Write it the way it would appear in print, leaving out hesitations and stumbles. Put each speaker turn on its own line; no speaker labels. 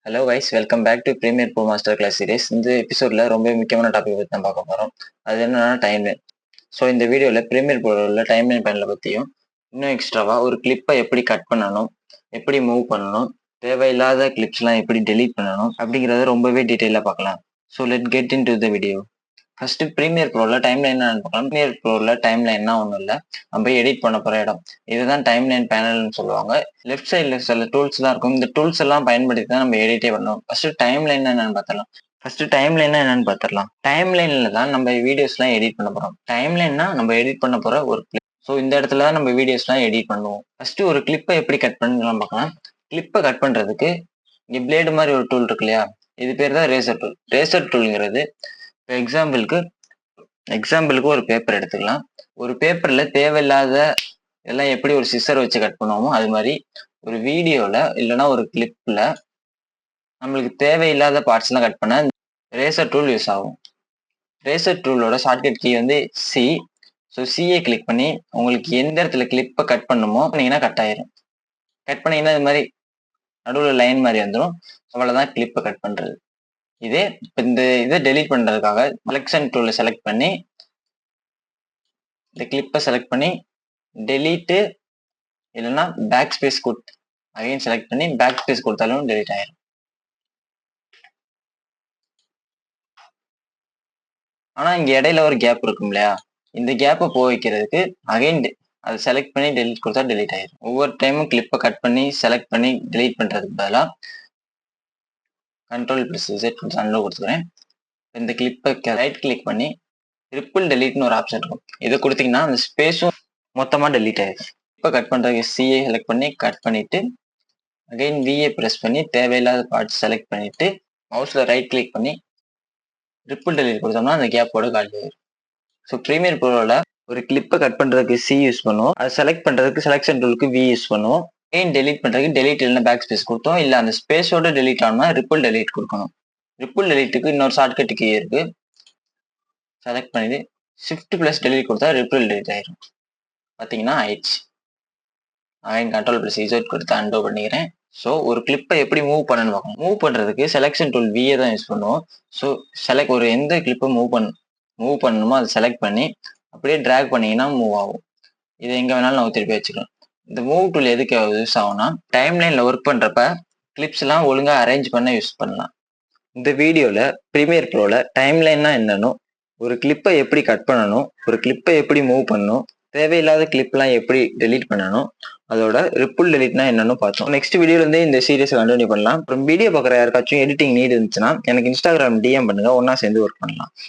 Hello wise welcome back to Premiere Pro master class series. இந்த எபிசோட்ல ரொம்ப முக்கியமான டாபிக் பற்றி தான் பார்க்க போகிறோம். அது என்னன்னா டைம் லைன். ஸோ இந்த வீடியோவில் ப்ரீமியர் ப்ரோவில் டைம் லைன் பேனலை பற்றியும் இன்னும் எக்ஸ்ட்ராவாக ஒரு கிளிப்பை எப்படி கட் பண்ணணும், எப்படி மூவ் பண்ணணும், தேவையில்லாத கிளிப்ஸ்லாம் எப்படி டெலீட் பண்ணணும் அப்படிங்கிறத ரொம்பவே டீட்டெயிலாக பார்க்கலாம். So let get into the video வீடியோ. ஃபர்ஸ்ட் ப்ரீமியர் ப்ரோவில் டைம் லைன் பார்க்கலாம். ப்ரீமியர் ப்ரோவில் டைம் லைன்னா ஒன்றும் இல்லை, நம்ம எடிட் பண்ண போகிற இடம். இதுதான் டைம் லைன் பேனல்னு சொல்லுவாங்க. லெஃப்ட் சைடில் சில டூல்ஸ்லாம் இருக்கும். இந்த டூல்ஸ் எல்லாம் பயன்படுத்தி தான் நம்ம எடிட்டே பண்ணணும். ஃபர்ஸ்ட் டைம் லைன் என்னன்னு பார்த்துடலாம். டைம் லைன்ல தான் நம்ம வீடியோஸ்லாம் எடிட் பண்ண போகிறோம். டைம் லைன்னா நம்ம எடிட் பண்ண போகிற ஒரு கிளிப். ஸோ இந்த இடத்துல தான் நம்ம வீடியோஸ்லாம் எடிட் பண்ணுவோம். ஃபர்ஸ்ட் ஒரு கிளிப்பை எப்படி கட் பண்ணலாம் பார்க்கலாம். கிளிப்பை கட் பண்ணுறதுக்கு இங்கே பிளேடு மாதிரி ஒரு டூல் இருக்கு இல்லையா, இது பேர் தான் ரேசர் டூல். ரேசர் டூலுங்கிறது எக்ஸாம்பிளுக்கு ஒரு பேப்பர் எடுத்துக்கலாம். ஒரு பேப்பர்ல தேவையில்லாத எல்லாம் எப்படி ஒரு சிசர் வச்சு கட் பண்ணுவோமோ அது மாதிரி ஒரு வீடியோல இல்லைன்னா ஒரு கிளிப்ல நம்மளுக்கு தேவையில்லாத பார்ட்ஸ் எல்லாம் கட் பண்ண ரேசர் டூல் யூஸ் ஆகும். ரேசர் டூலோட ஷார்ட்கட் கீ வந்து சி. ஸோ சியை கிளிக் பண்ணி உங்களுக்கு எந்த இடத்துல கிளிப்பை கட் பண்ணுமோ பண்ணீங்கன்னா கட் ஆயிரும். கட் பண்ணீங்கன்னா இது மாதிரி நடுவில் லைன் மாதிரி வந்துடும். அவ்வளோதான் கிளிப்பை கட் பண்றது. இதே இப்போ இந்த இதை டெலீட் பண்றதுக்காக செலக்ஷன் டூலை செலக்ட் பண்ணி இந்த கிளிப்பை செலக்ட் பண்ணி டெலீட்டு இல்லைன்னா பேக் ஸ்பேஸ் கொடுத்து அகைன் செலக்ட் பண்ணி பேக் ஸ்பேஸ் கொடுத்தாலும் டெலீட் ஆயிரும். ஆனா இங்க இடையில ஒரு கேப் இருக்கும் இல்லையா, இந்த கேப்பை போக வைக்கிறதுக்கு அகைன் அதை செலக்ட் பண்ணி டெலீட் கொடுத்தா டெலீட் ஆயிரும். ஒவ்வொரு டைமும் கிளிப்பை கட் பண்ணி செலக்ட் பண்ணி டெலீட் பண்றதுக்கு பதிலாக கண்ட்ரோல் பிளஸ் Z அன்லோ கொடுத்துக்கிறேன். இந்த கிளிப்பை ரைட் கிளிக் பண்ணி ட்ரிபிள் டெலீட்னு ஒரு ஆப்ஷன் இருக்கும். இதை கொடுத்தீங்கன்னா அந்த ஸ்பேஸும் மொத்தமா டெலீட் ஆயிடும். இப்போ கட் பண்றதுக்கு சிஏ செலக்ட் பண்ணி கட் பண்ணிட்டு அகைன் விஏ ப்ரெஸ் பண்ணி தேவையில்லாத பார்ட்ஸ் செலக்ட் பண்ணிட்டு மவுஸ்ல ரைட் கிளிக் பண்ணி ட்ரிபிள் டெலீட் கொடுத்தோம்னா அந்த கேப்போட காலி ஆயிடும். ஸோ ப்ரீமியர் ப்ரோவில் ஒரு கிளிப்பை கட் பண்றதுக்கு சி யூஸ் பண்ணுவோம், அதை செலக்ட் பண்றதுக்கு செலக்ஷன் டூலுக்கு வி யூஸ் பண்ணுவோம். அகைன் டெலீட் பண்றதுக்கு டெலீட் இல்லைன்னா பேக் ஸ்பேஸ் கொடுத்தோம், இல்லை அந்த ஸ்பேஸோட டெலீட் ஆகணும்னா ரிப்பிள் டெலீட் கொடுக்கணும். ரிப்பிள் டெலீட்டுக்கு இன்னொரு ஷார்ட்கட் கீ இருக்கு. செலக்ட் பண்ணிட்டு ஷிஃப்ட் பிளஸ் டெலீட் கொடுத்தா ரிப்பிள் டெலீட் ஆயிரும். பார்த்தீங்கன்னா ஆயிடுச்சு. அகைன் கண்ட்ரோல் பிளஸ் Z கொடுத்து அன்டோ பண்ணிக்கிறேன். ஸோ ஒரு கிளிப்பை எப்படி மூவ் பண்ணணும்னு பார்க்கணும். மூவ் பண்றதுக்கு செலக்ஷன் டூல் விஏ தான் யூஸ் பண்ணுவோம். ஸோ ஒரு எந்த கிளிப்பை மூவ் பண்ணணுமோ அதை செலக்ட் பண்ணி அப்படியே ட்ராக் பண்ணீங்கன்னா மூவ் ஆகும். இதை எங்க வேணாலும் நம்ம திருப்பி வச்சுக்கலாம். இந்த மூவ் டூல் எதுக்கு யூஸ் ஆகும்னா டைம் லைன்ல ஒர்க் பண்றப்ப கிளிப்ஸ் எல்லாம் ஒழுங்கா அரேஞ்ச் பண்ண யூஸ் பண்ணலாம். இந்த வீடியோல ப்ரீமியர் ப்ரோல டைம் லைன்னா என்னன்னு, ஒரு கிளிப்பை எப்படி கட் பண்ணணும், ஒரு கிளிப்பை எப்படி மூவ் பண்ணணும், தேவையில்லாத கிளிப்லாம் எப்படி டெலீட் பண்ணணும், அதோட ரிப்பிள் டெலீட்னா என்னன்னு பார்த்தோம். நெக்ஸ்ட் வீடியோல இருந்து இந்த சீரிஸ் கண்டினியூ பண்ணலாம். அப்புறம் வீடியோ பார்க்குற யாருக்காச்சும் எடிட்டிங் நீட் இருந்துச்சுன்னா எனக்கு இன்ஸ்டாகிராம் DM பண்ணுங்க, ஒன்னா சேர்ந்து ஒர்க் பண்ணலாம்.